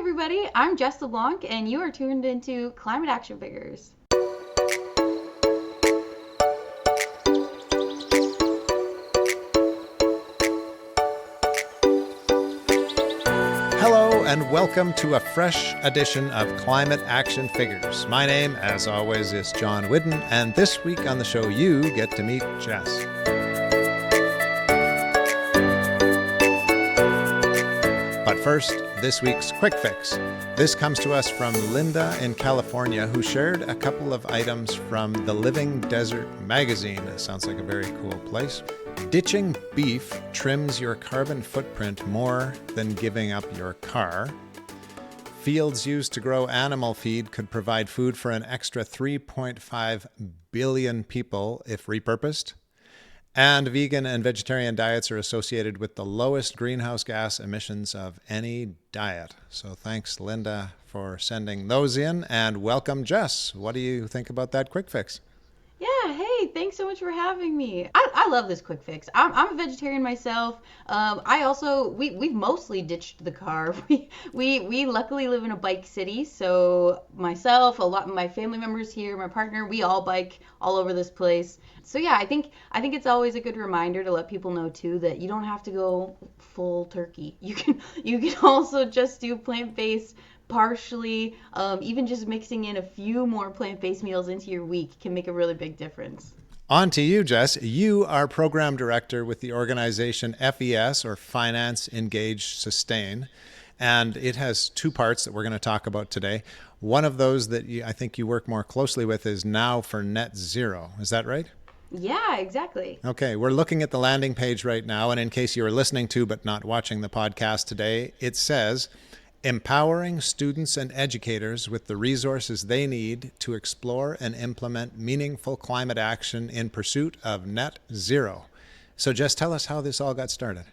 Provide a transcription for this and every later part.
everybody. I'm Jess LeBlanc, and you are tuned into Climate Action Figures. Hello and welcome to a fresh edition of Climate Action Figures. My name, as always, is John Whidden, and this week on the show you get to meet Jess. But first, this week's QuickFix. This comes to us from Linda in California, who shared a couple of items from the Living Desert magazine. It sounds like a very cool place. Ditching beef trims your carbon footprint more than giving up your car. Fields used to grow animal feed could provide food for an extra 3.5 billion people if repurposed. And vegan and vegetarian diets are associated with the lowest greenhouse gas emissions of any diet. So thanks, Linda, for sending those in. And welcome, Jess. What do you think about that quick fix? Yeah, hey, thanks so much for having me. I love this quick fix. I'm a vegetarian myself. We've mostly ditched the car. We luckily live in a bike city, so myself, a lot of my family members here, my partner, we all bike all over this place. So yeah, I think it's always a good reminder to let people know too that you don't have to go full turkey. You can also just do plant-based partially. Even just mixing in a few more plant-based meals into your week can make a really big difference. On to you, Jess. You are program director with the organization FES, or Finance, Engage, Sustain. And it has two parts that we're going to talk about today. One of those that I think you work more closely with is Now for Net Zero. Is that right? Yeah, exactly. Okay, we're looking at the landing page right now. And in case you are listening to but not watching the podcast today, it says, empowering students and educators with the resources they need to explore and implement meaningful climate action in pursuit of net zero. So just tell us how this all got started.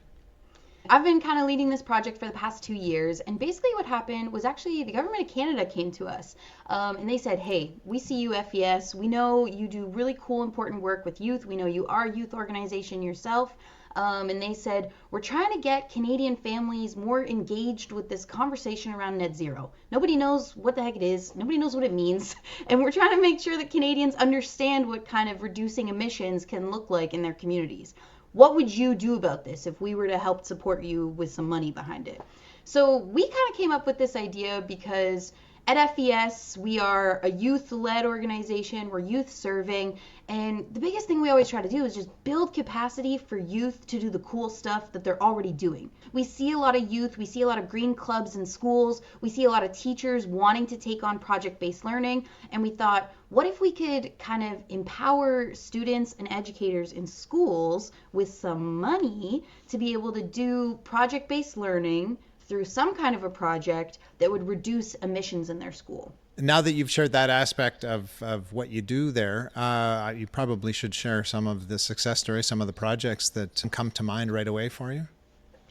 I've been kind of leading this project for the past 2 years, and basically what happened was actually the government of Canada came to us, and they said, hey, we see you, FES, we know you do really cool, important work with youth, we know you are a youth organization yourself, and they said, we're trying to get Canadian families more engaged with this conversation around net zero. Nobody knows what the heck it is. Nobody knows what it means. And we're trying to make sure that Canadians understand what kind of reducing emissions can look like in their communities. What would you do about this if we were to help support you with some money behind it? So we kind of came up with this idea because at FES, we are a youth-led organization. We're youth serving. And the biggest thing we always try to do is just build capacity for youth to do the cool stuff that they're already doing. We see a lot of youth. We see a lot of green clubs in schools. We see a lot of teachers wanting to take on project-based learning. And we thought, what if we could kind of empower students and educators in schools with some money to be able to do project-based learning through some kind of a project that would reduce emissions in their school. Now that you've shared that aspect of what you do there, you probably should share some of the success stories, some of the projects that come to mind right away for you.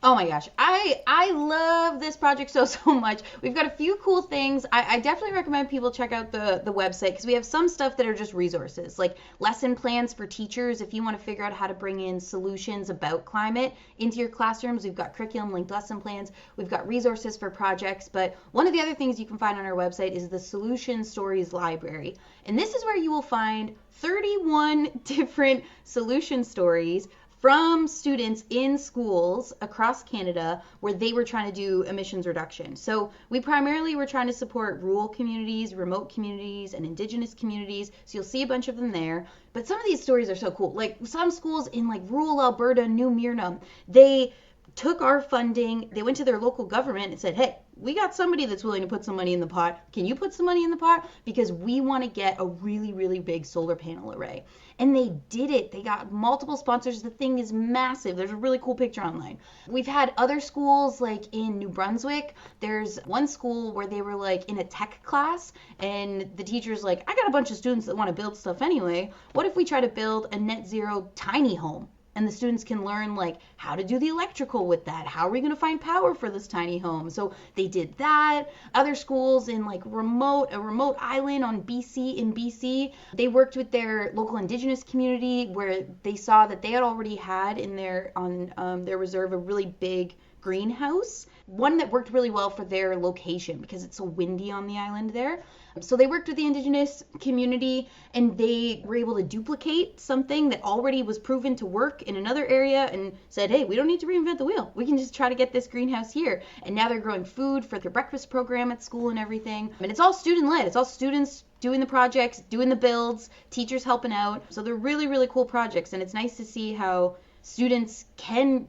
Oh my gosh, I love this project so much. We've got a few cool things. I definitely recommend people check out the website because we have some stuff that are just resources, like lesson plans for teachers if you want to figure out how to bring in solutions about climate into your classrooms. We've got curriculum-linked lesson plans. We've got resources for projects. But one of the other things you can find on our website is the Solution Stories Library. And this is where you will find 31 different solution stories from students in schools across Canada where they were trying to do emissions reduction. So we primarily were trying to support rural communities, remote communities, and Indigenous communities. So you'll see a bunch of them there. But some of these stories are so cool. Like some schools in like rural Alberta, New Mirnam, they took our funding, they went to their local government and said, hey, we got somebody that's willing to put some money in the pot. Can you put some money in the pot? Because we want to get a really, really big solar panel array. And they did it. They got multiple sponsors. The thing is massive. There's a really cool picture online. We've had other schools like in New Brunswick. There's one school where they were like in a tech class and the teacher's like, I got a bunch of students that want to build stuff anyway. What if we try to build a net zero tiny home? And the students can learn like how to do the electrical with that. How are we going to find power for this tiny home? So they did that. Other schools in like a remote island in BC, they worked with their local Indigenous community where they saw that they had already had in their reserve a really big greenhouse one that worked really well for their location because it's so windy on the island there. So they worked with the indigenous community and they were able to duplicate something that already was proven to work in another area and said, hey, we don't need to reinvent the wheel. We can just try to get this greenhouse here. And now they're growing food for their breakfast program at school and everything. And it's all student led. It's all students doing the projects, doing the builds, teachers helping out. So they're really, really cool projects. And it's nice to see how students can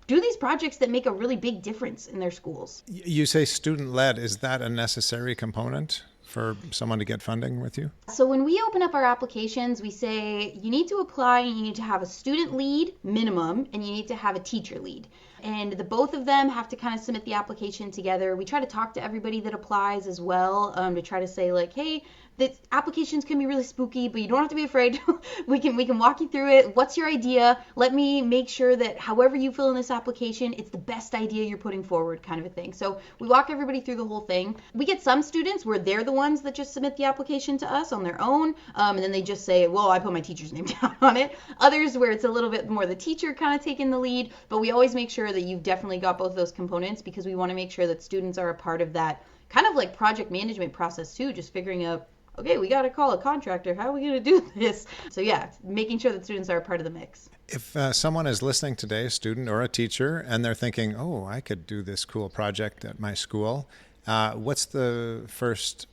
do these projects that make a really big difference in their schools. You say student-led. Is that a necessary component for someone to get funding with you? So when we open up our applications, we say you need to apply and you need to have a student lead minimum and you need to have a teacher lead. And the both of them have to kind of submit the application together. We try to talk to everybody that applies as well, to try to say like, hey, the applications can be really spooky, but you don't have to be afraid. we can walk you through it. What's your idea? Let me make sure that however you fill in this application, it's the best idea you're putting forward, kind of a thing. So we walk everybody through the whole thing. We get some students where they're the ones that just submit the application to us on their own, and then they just say, well, I put my teacher's name down on it. Others where it's a little bit more the teacher kind of taking the lead, but we always make sure that you've definitely got both of those components because we want to make sure that students are a part of that kind of like project management process too, just figuring out, okay, we got to call a contractor. How are we going to do this? So yeah, making sure that students are a part of the mix. If someone is listening today, a student or a teacher, and they're thinking, oh, I could do this cool project at my school, what's the first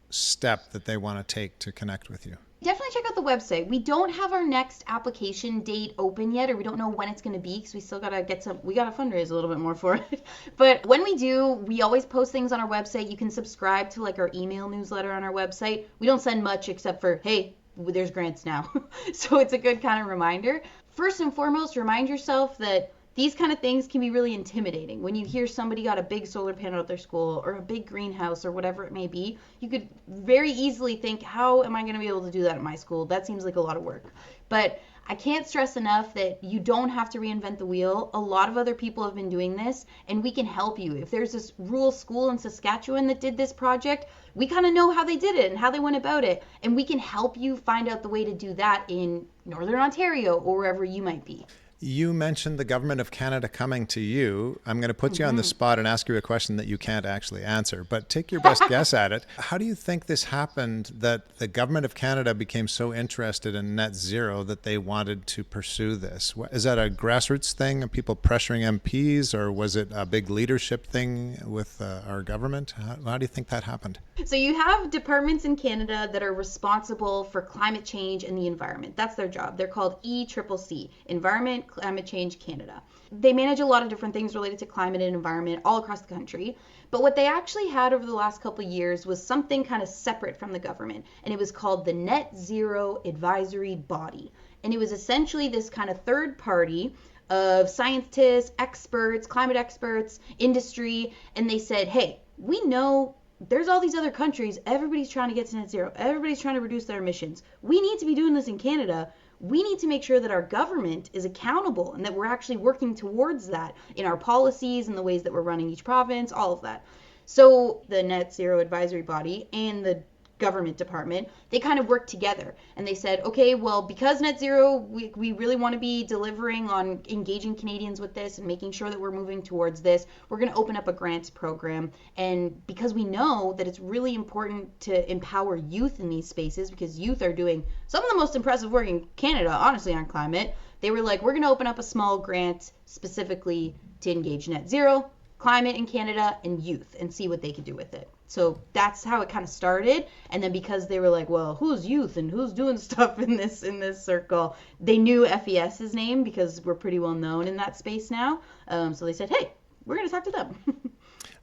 step that they want to take to connect with you? Definitely check out the website. We don't have our next application date open yet, or we don't know when it's going to be because we still got to we got to fundraise a little bit more for it. But when we do, we always post things on our website. You can subscribe to like our email newsletter on our website. We don't send much except for, hey, there's grants now. So it's a good kind of reminder. First and foremost, remind yourself that these kind of things can be really intimidating. When you hear somebody got a big solar panel at their school or a big greenhouse or whatever it may be, you could very easily think, how am I going to be able to do that at my school? That seems like a lot of work. But I can't stress enough that you don't have to reinvent the wheel. A lot of other people have been doing this, and we can help you. If there's this rural school in Saskatchewan that did this project, we kind of know how they did it and how they went about it, and we can help you find out the way to do that in Northern Ontario or wherever you might be. You mentioned the government of Canada coming to you. I'm going to put you on the spot and ask you a question that you can't actually answer, but take your best guess at it. How do you think this happened that the government of Canada became so interested in net zero that they wanted to pursue this? Is that a grassroots thing of people pressuring MPs, or was it a big leadership thing with our government? How do you think that happened? So you have departments in Canada that are responsible for climate change and the environment. That's their job. They're called ECCC, Environment, Climate Change Canada. They manage a lot of different things related to climate and environment all across the country. But what they actually had over the last couple of years was something kind of separate from the government, and it was called the Net Zero Advisory Body. And it was essentially this kind of third party of scientists, experts, climate experts, industry, and they said, hey, we know there's all these other countries, everybody's trying to get to net zero, everybody's trying to reduce their emissions. We need to be doing this in Canada. We need to make sure that our government is accountable and that we're actually working towards that in our policies and the ways that we're running each province, all of that. So the Net Zero Advisory Body and the government department, they kind of worked together and they said, okay, well, because net zero, we really want to be delivering on engaging Canadians with this and making sure that we're moving towards this, we're going to open up a grants program. And because we know that it's really important to empower youth in these spaces, because youth are doing some of the most impressive work in Canada, honestly, on climate, they were like, we're going to open up a small grant specifically to engage net zero, climate in Canada, and youth, and see what they could do with it. So that's how it kind of started. And then because they were like, well, who's youth and who's doing stuff in this circle, they knew FES's name because we're pretty well known in that space now. So they said, hey, we're going to talk to them.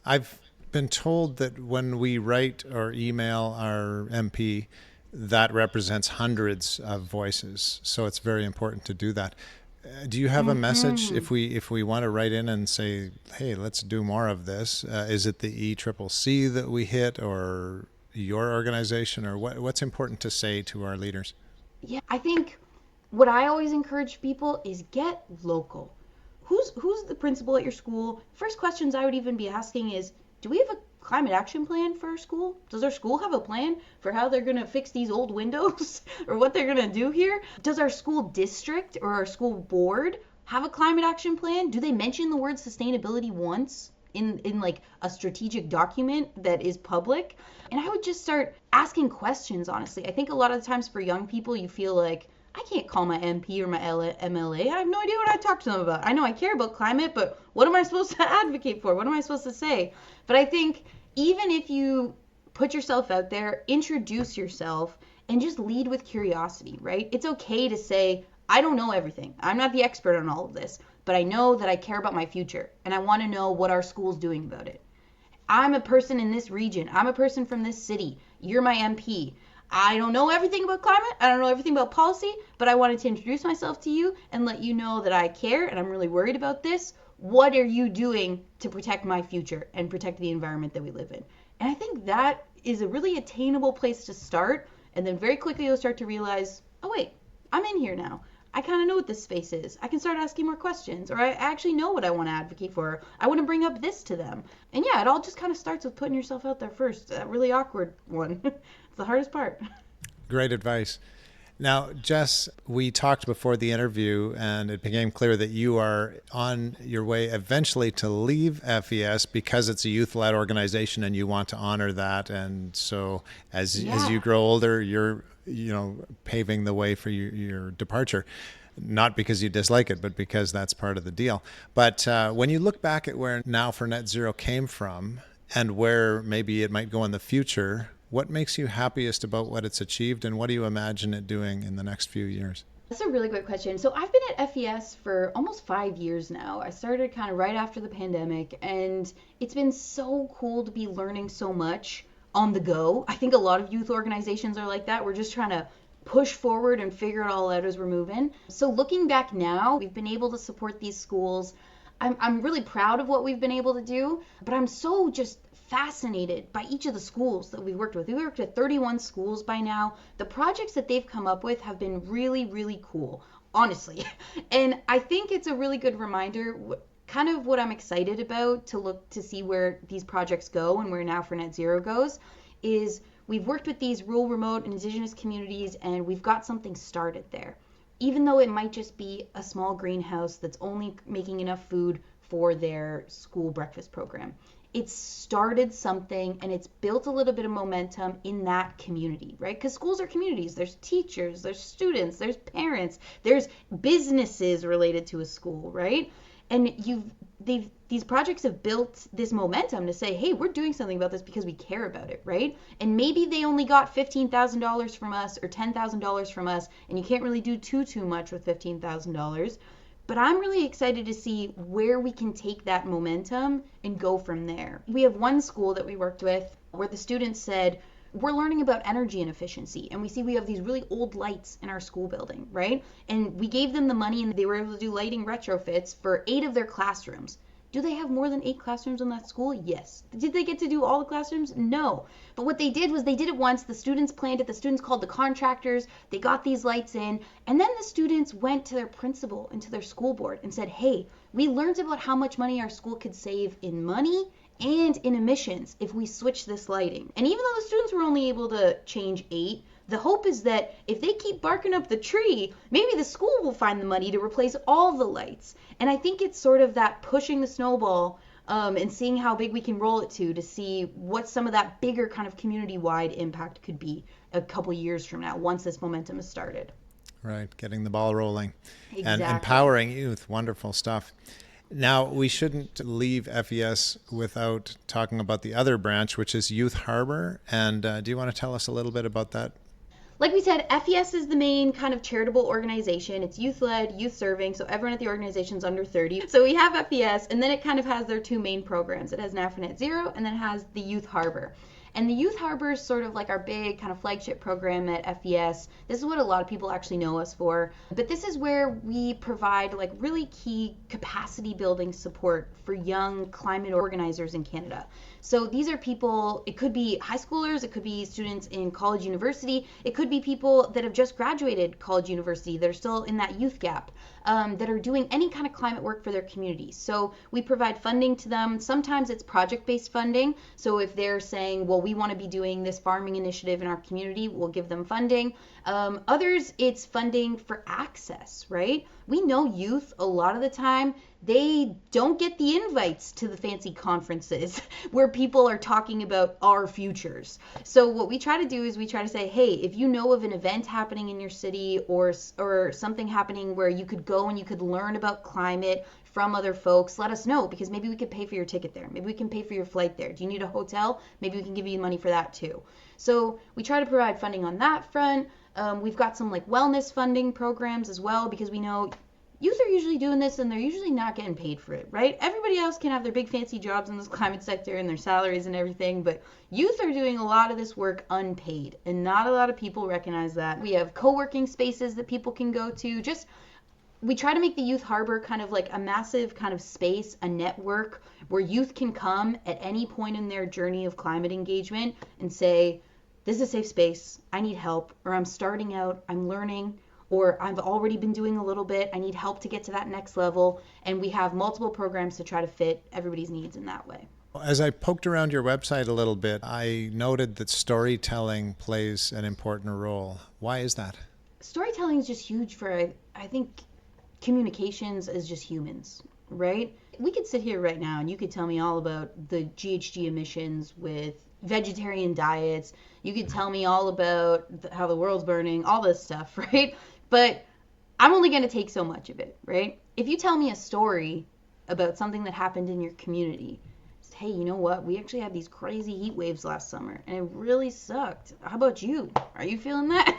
I've been told that when we write or email our MP, that represents hundreds of voices. So it's very important to do that. Do you have a message if we want to write in and say, hey, let's do more of this? Is it the ECCC that we hit, or your organization, or what's important to say to our leaders? Yeah, I think what I always encourage people is get local. Who's the principal at your school? First questions I would even be asking is, do we have a climate action plan for our school? Does our school have a plan for how they're going to fix these old windows or what they're going to do here? Does our school district or our school board have a climate action plan? Do they mention the word sustainability once in like a strategic document that is public. And I would just start asking questions, honestly. I think a lot of the times for young people, you feel like, I can't call my MP or my MLA. I have no idea what I talk to them about. I know I care about climate, but what am I supposed to advocate for? What am I supposed to say? But I think even if you put yourself out there, introduce yourself, and just lead with curiosity, right? It's okay to say, I don't know everything. I'm not the expert on all of this, but I know that I care about my future, and I want to know what our school's doing about it. I'm a person in this region. I'm a person from this city. You're my MP. I don't know everything about climate. I don't know everything about policy, but I wanted to introduce myself to you and let you know that I care and I'm really worried about this. What are you doing to protect my future and protect the environment that we live in? And I think that is a really attainable place to start. And then very quickly you'll start to realize, oh wait, I'm in here now. I kind of know what this space is. I can start asking more questions, or I actually know what I want to advocate for. I want to bring up this to them. And yeah, it all just kind of starts with putting yourself out there first. That really awkward one. It's the hardest part. Great advice. Now, Jess, we talked before the interview, and it became clear that you are on your way eventually to leave FES because it's a youth-led organization and you want to honor that. And so as you grow older, you're paving the way for your departure, not because you dislike it, but because that's part of the deal. But when you look back at where Now for Net Zero came from and where maybe it might go in the future, what makes you happiest about what it's achieved, and what do you imagine it doing in the next few years? That's a really great question. So I've been at FES for almost 5 years now. I started kind of right after the pandemic, and it's been so cool to be learning so much on the go. I think a lot of youth organizations are like that. We're just trying to push forward and figure it all out as we're moving. So looking back now, we've been able to support these schools. I'm really proud of what we've been able to do, but I'm so just fascinated by each of the schools that we've worked with. We worked at 31 schools by now. The projects that they've come up with have been really, really cool, honestly. And I think it's a really good reminder, kind of what I'm excited about to look to see where these projects go and where Now for Net Zero goes, is we've worked with these rural, remote, and indigenous communities, and we've got something started there. Even though it might just be a small greenhouse that's only making enough food for their school breakfast program. It's started something and it's built a little bit of momentum in that community, right? Because schools are communities. There's teachers, there's students, there's parents, there's businesses related to a school, right? And these projects have built this momentum to say, hey, we're doing something about this because we care about it, right? And maybe they only got $15,000 from us or $10,000 from us, and you can't really do too much with $15,000. But I'm really excited to see where we can take that momentum and go from there. We have one school that we worked with where the students said, we're learning about energy and efficiency, and we have these really old lights in our school building, right? And we gave them the money and they were able to do lighting retrofits for 8 of their classrooms. Do they have more than 8 classrooms in that school? Yes. Did they get to do all the classrooms? No. But what they did was they did it once. The students planned it. The students called the contractors. They got these lights in. And then the students went to their principal and to their school board and said, hey, we learned about how much money our school could save in money and in emissions if we switch this lighting. And even though the students were only able to change 8, the hope is that if they keep barking up the tree, maybe the school will find the money to replace all the lights. And I think it's sort of that pushing the snowball and seeing how big we can roll it to see what some of that bigger kind of community-wide impact could be a couple years from now once this momentum has started. Right, getting the ball rolling. Exactly. And empowering youth. Wonderful stuff. Now, we shouldn't leave FES without talking about the other branch, which is Youth Harbour. And do you want to tell us a little bit about that? Like we said, FES is the main kind of charitable organization. It's youth-led, youth-serving, so everyone at the organization is under 30. So we have FES, and then it kind of has their 2 main programs. It has Now for Net Zero, and then it has the Youth Harbour. And the Youth Harbour is sort of like our big kind of flagship program at FES. This is what a lot of people actually know us for. But this is where we provide like really key capacity building support for young climate organizers in Canada. So these are people, it could be high schoolers, it could be students in college, university, it could be people that have just graduated college, university, that are still in that youth gap, that are doing any kind of climate work for their communities. So we provide funding to them. Sometimes it's project-based funding. So if they're saying, well, we want to be doing this farming initiative in our community, we'll give them funding. Others, it's funding for access, right? We know youth, a lot of the time, they don't get the invites to the fancy conferences where people are talking about our futures. So what we try to do is we try to say, hey, if you know of an event happening in your city or something happening where you could go and you could learn about climate from other folks, let us know, because maybe we could pay for your ticket there. Maybe we can pay for your flight there. Do you need a hotel? Maybe we can give you money for that too. So we try to provide funding on that front. We've got some like wellness funding programs as well, because we know youth are usually doing this and they're usually not getting paid for it, right? Everybody else can have their big fancy jobs in this climate sector and their salaries and everything, but youth are doing a lot of this work unpaid, and not a lot of people recognize that. We have co-working spaces that people can go to. We try to make the Youth Harbour kind of like a massive kind of space, a network where youth can come at any point in their journey of climate engagement and say, this is a safe space, I need help, or I'm starting out, I'm learning, or I've already been doing a little bit, I need help to get to that next level. And we have multiple programs to try to fit everybody's needs in that way. As I poked around your website a little bit, I noted that storytelling plays an important role. Why is that? Storytelling is just huge for, I think, communications as just humans, right? We could sit here right now and you could tell me all about the GHG emissions with vegetarian diets. You could tell me all about how the world's burning, all this stuff, right? But I'm only going to take so much of it, right? If you tell me a story about something that happened in your community, hey, you know what? We actually had these crazy heat waves last summer and it really sucked. How about you? Are you feeling that?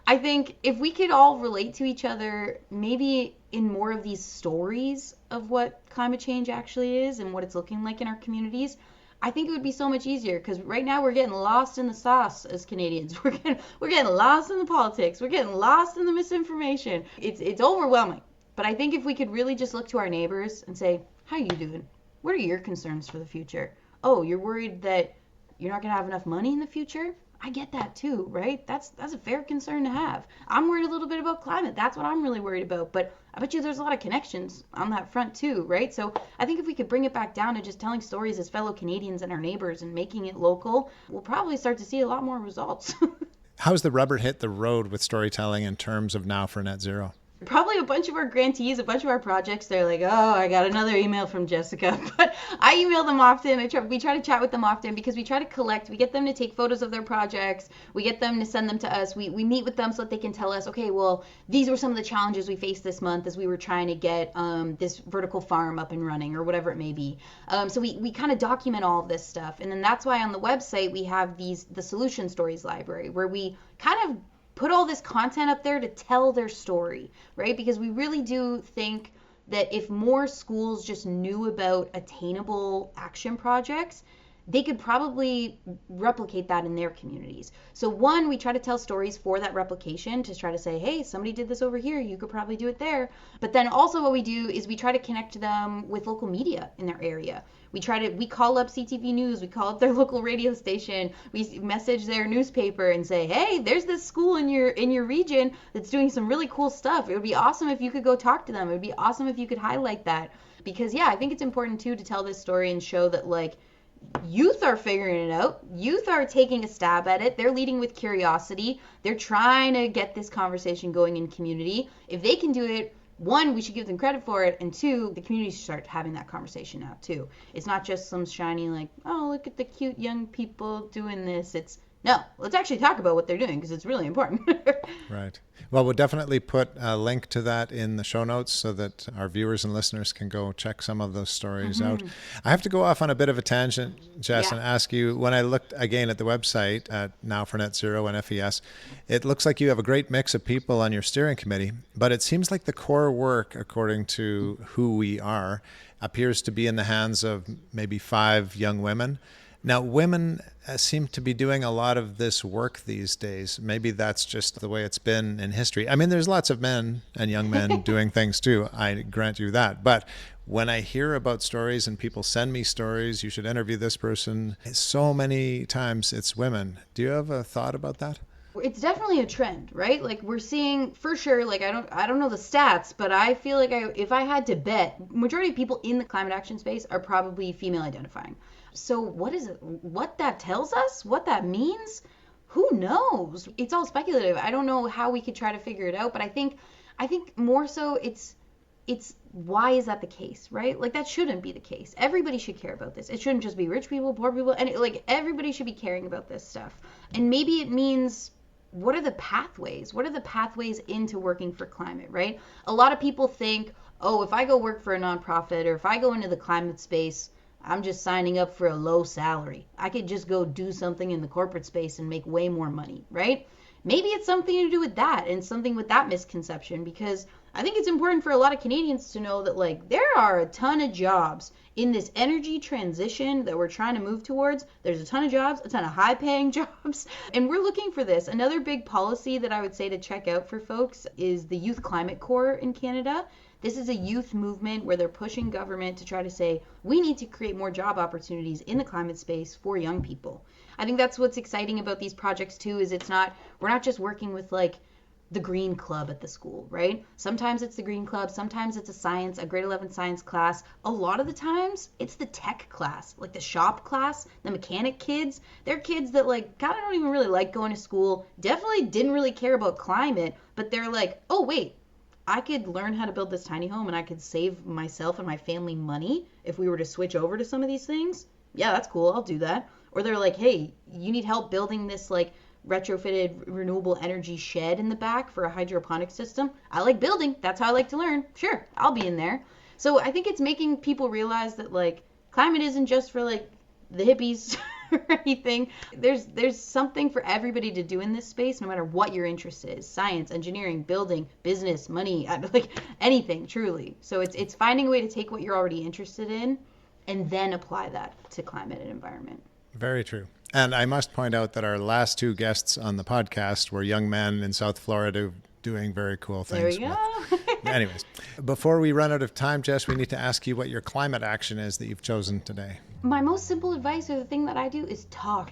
I think if we could all relate to each other, maybe in more of these stories of what climate change actually is and what it's looking like in our communities, I think it would be so much easier, because right now we're getting lost in the sauce as Canadians. We're getting lost in the politics. We're getting lost in the misinformation. It's overwhelming. But I think if we could really just look to our neighbors and say, how are you doing? What are your concerns for the future? Oh, you're worried that you're not going to have enough money in the future? I get that too, right? That's a fair concern to have. I'm worried a little bit about climate. That's what I'm really worried about. But I bet you there's a lot of connections on that front too, right? So I think if we could bring it back down to just telling stories as fellow Canadians and our neighbors and making it local, we'll probably start to see a lot more results. How's the rubber hit the road with storytelling in terms of now for net zero? Probably a bunch of our grantees, a bunch of our projects, they're like, oh, I got another email from Jessica. But I email them often. We try to chat with them often, because we try to collect. We get them to take photos of their projects. We get them to send them to us. We meet with them so that they can tell us, okay, well, these were some of the challenges we faced this month as we were trying to get this vertical farm up and running, or whatever it may be. So we kind of document all of this stuff. And then that's why on the website we have the Solution Stories library, where we kind of put all this content up there to tell their story, right? Because we really do think that if more schools just knew about attainable action projects, they could probably replicate that in their communities. So one, we try to tell stories for that replication, to try to say, hey, somebody did this over here, you could probably do it there. But then also what we do is we try to connect them with local media in their area. We call up CTV News, we call up their local radio station, we message their newspaper and say, hey, there's this school in your region that's doing some really cool stuff. It would be awesome if you could go talk to them. It would be awesome if you could highlight that. Because yeah, I think it's important too to tell this story and show that like youth are figuring it out. Youth are taking a stab at it. They're leading with curiosity. They're trying to get this conversation going in community. If they can do it, one, we should give them credit for it, and two, the community should start having that conversation now too. It's not just some shiny like, oh, look at the cute young people doing this. It's no, let's actually talk about what they're doing, because it's really important. Right. Well, we'll definitely put a link to that in the show notes so that our viewers and listeners can go check some of those stories out. I have to go off on a bit of a tangent, Jess, and ask you, when I looked again at the website at Now for Net Zero and FES, it looks like you have a great mix of people on your steering committee, but it seems like the core work, according to who we are, appears to be in the hands of maybe 5 young women. Now, women seem to be doing a lot of this work these days. Maybe that's just the way it's been in history. I mean, there's lots of men and young men doing things too. I grant you that. But when I hear about stories and people send me stories, you should interview this person, so many times it's women. Do you have a thought about that? It's definitely a trend, right? Like we're seeing for sure, like I don't know the stats, but I feel like if I had to bet, majority of people in the climate action space are probably female identifying. So what that tells us, what that means, who knows? It's all speculative. I don't know how we could try to figure it out, but I think more so it's it's why is that the case, right? Like that shouldn't be the case. Everybody should care about this. It shouldn't just be rich people, poor people, and like everybody should be caring about this stuff. And maybe it means what are the pathways? What are the pathways into working for climate, right? A lot of people think, oh, if I go work for a nonprofit or if I go into the climate space, I'm just signing up for a low salary. I could just go do something in the corporate space and make way more money, right? Maybe it's something to do with that and something with that misconception, because I think it's important for a lot of Canadians to know that like there are a ton of jobs in this energy transition that we're trying to move towards. There's a ton of jobs, a ton of high paying jobs, and we're looking for this. Another big policy that I would say to check out for folks is the Youth Climate Corps in Canada. This is a youth movement where they're pushing government to try to say, we need to create more job opportunities in the climate space for young people. I think that's what's exciting about these projects too, is we're not just working with like the green club at the school, right? Sometimes it's the green club, sometimes it's a grade 11 science class. A lot of the times it's the tech class, like the shop class, the mechanic kids. They're kids that like kind of don't even really like going to school, definitely didn't really care about climate, but they're like, oh wait, I could learn how to build this tiny home and I could save myself and my family money if we were to switch over to some of these things. Yeah, that's cool. I'll do that. Or they're like, hey, you need help building this like retrofitted renewable energy shed in the back for a hydroponic system. I like building. That's how I like to learn. Sure, I'll be in there. So I think it's making people realize that like climate isn't just for like the hippies or anything. There's something for everybody to do in this space, no matter what your interest is. Science, engineering, building, business, money, like anything, truly. So it's finding a way to take what you're already interested in and then apply that to climate and environment. Very true. And I must point out that our last two guests on the podcast were young men in South Florida doing very cool things. There we go. Anyways, before we run out of time, Jess, we need to ask you what your climate action is that you've chosen today. My most simple advice, or the thing that I do, is talk.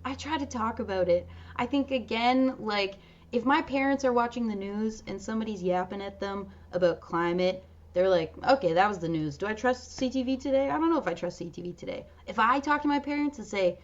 I try to talk about it. I think, again, like if my parents are watching the news and somebody's yapping at them about climate, they're like, okay, that was the news. Do I trust CTV today? I don't know if I trust CTV today. If I talk to my parents and say,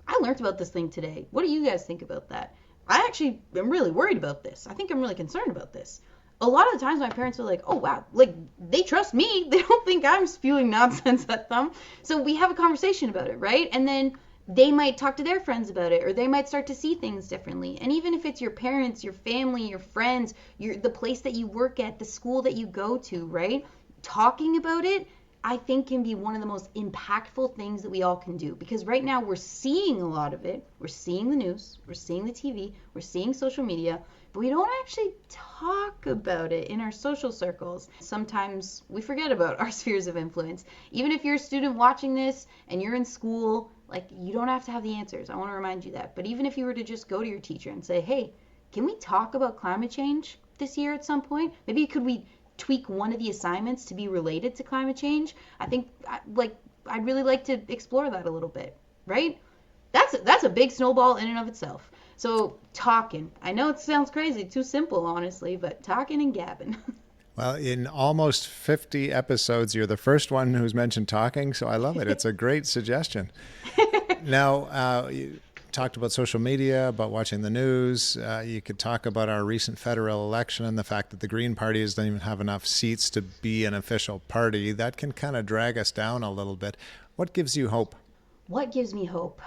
I learned about this thing today. What do you guys think about that? I actually am really worried about this. I think I'm really concerned about this. A lot of the times my parents are like, oh, wow, like they trust me. They don't think I'm spewing nonsense at them. So we have a conversation about it, right? And then they might talk to their friends about it, or they might start to see things differently. And even if it's your parents, your family, your friends, the place that you work at, the school that you go to, right? Talking about it, I think can be one of the most impactful things that we all can do, because right now we're seeing a lot of it. We're seeing the news, we're seeing the TV, we're seeing social media, but we don't actually talk about it in our social circles. Sometimes we forget about our spheres of influence. Even if you're a student watching this and you're in school, like you don't have to have the answers. I want to remind you that. But even if you were to just go to your teacher and say, hey, can we talk about climate change this year at some point? Maybe could we tweak one of the assignments to be related to climate change? I think I'd really like to explore that a little bit, right? That's a big snowball in and of itself. So talking, I know it sounds crazy, too simple, honestly, but talking and gabbing. Well, in almost 50 episodes, you're the first one who's mentioned talking, so I love it. It's a great suggestion. Now, you talked about social media, about watching the news. You could talk about our recent federal election and the fact that the Green Party doesn't even have enough seats to be an official party. That can kind of drag us down a little bit. What gives you hope? What gives me hope?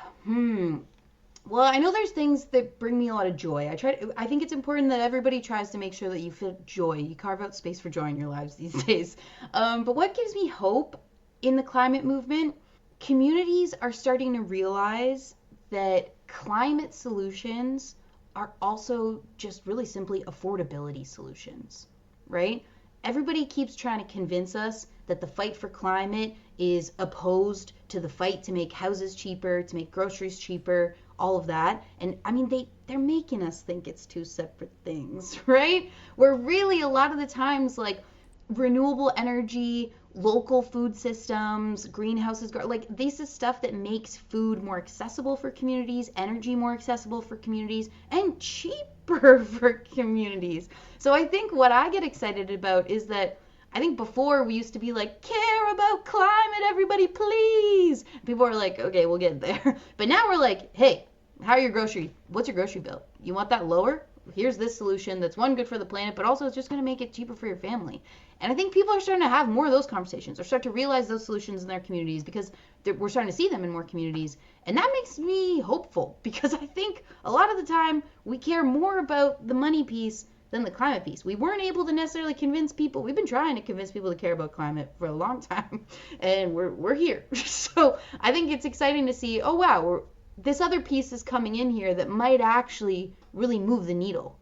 Well, I know there's things that bring me a lot of joy. I think it's important that everybody tries to make sure that you feel joy. You carve out space for joy in your lives these days. But what gives me hope in the climate movement? Communities are starting to realize that climate solutions are also just really simply affordability solutions, right? Everybody keeps trying to convince us that the fight for climate is opposed to the fight to make houses cheaper, to make groceries cheaper, all of that. And I mean, they're making us think it's two separate things, right? Where really a lot of the times, like renewable energy, local food systems, greenhouses, like this is stuff that makes food more accessible for communities, energy more accessible for communities, and cheaper for communities. So I think what I get excited about is that I think before we used to be like, care about climate, everybody, please. People are like, okay, we'll get there. But now we're like, hey, what's your grocery bill? You want that lower? here's this solution that's one, good for the planet, but also it's just going to make it cheaper for your family. And I think people are starting to have more of those conversations, or start to realize those solutions in their communities, because we're starting to see them in more communities. And that makes me hopeful, because I think a lot of the time we care more about the money piece than the climate piece. We weren't able to necessarily convince people. We've been trying to convince people to care about climate for a long time, and we're here. So I think it's exciting to see, oh wow, this other piece is coming in here that might actually really move the needle.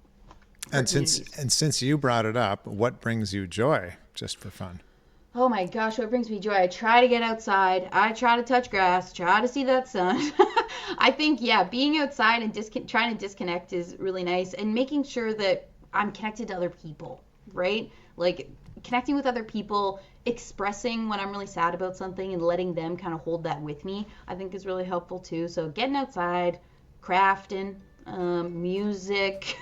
And since you brought it up, what brings you joy, just for fun? Oh my gosh, what brings me joy? I try to get outside. I try to touch grass, try to see that sun. I think, yeah, being outside and trying to disconnect is really nice, and making sure that I'm connected to other people, right? Like connecting with other people, expressing when I'm really sad about something and letting them kind of hold that with me, I think is really helpful too. So getting outside, crafting, music,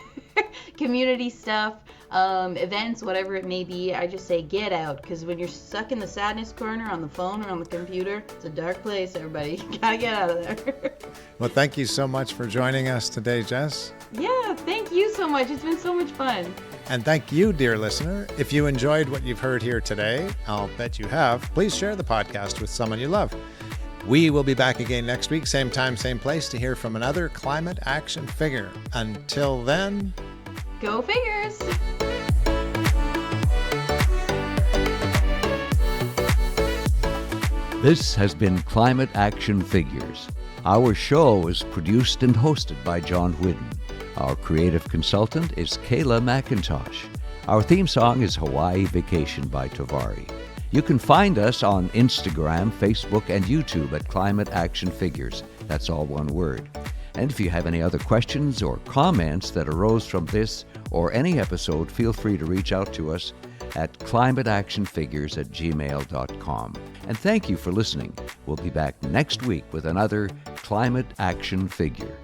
community stuff, events, whatever it may be, I just say get out, because when you're stuck in the sadness corner on the phone or on the computer, it's a dark place, everybody. You gotta get out of there. Well, thank you so much for joining us today, Jess. Yeah, thank you so much. It's been so much fun. And thank you, dear listener. If you enjoyed what you've heard here today, I'll bet you have, please share the podcast with someone you love. We will be back again next week, same time, same place, to hear from another climate action figure. Until then, go figures! This has been Climate Action Figures. Our show is produced and hosted by John Whidden. Our creative consultant is Kayla McIntosh. Our theme song is Hawaii Vacation by Tovari. You can find us on Instagram, Facebook, and YouTube at Climate Action Figures. That's all one word. And if you have any other questions or comments that arose from this or any episode, feel free to reach out to us at climateactionfigures@gmail.com. And thank you for listening. We'll be back next week with another Climate Action Figure.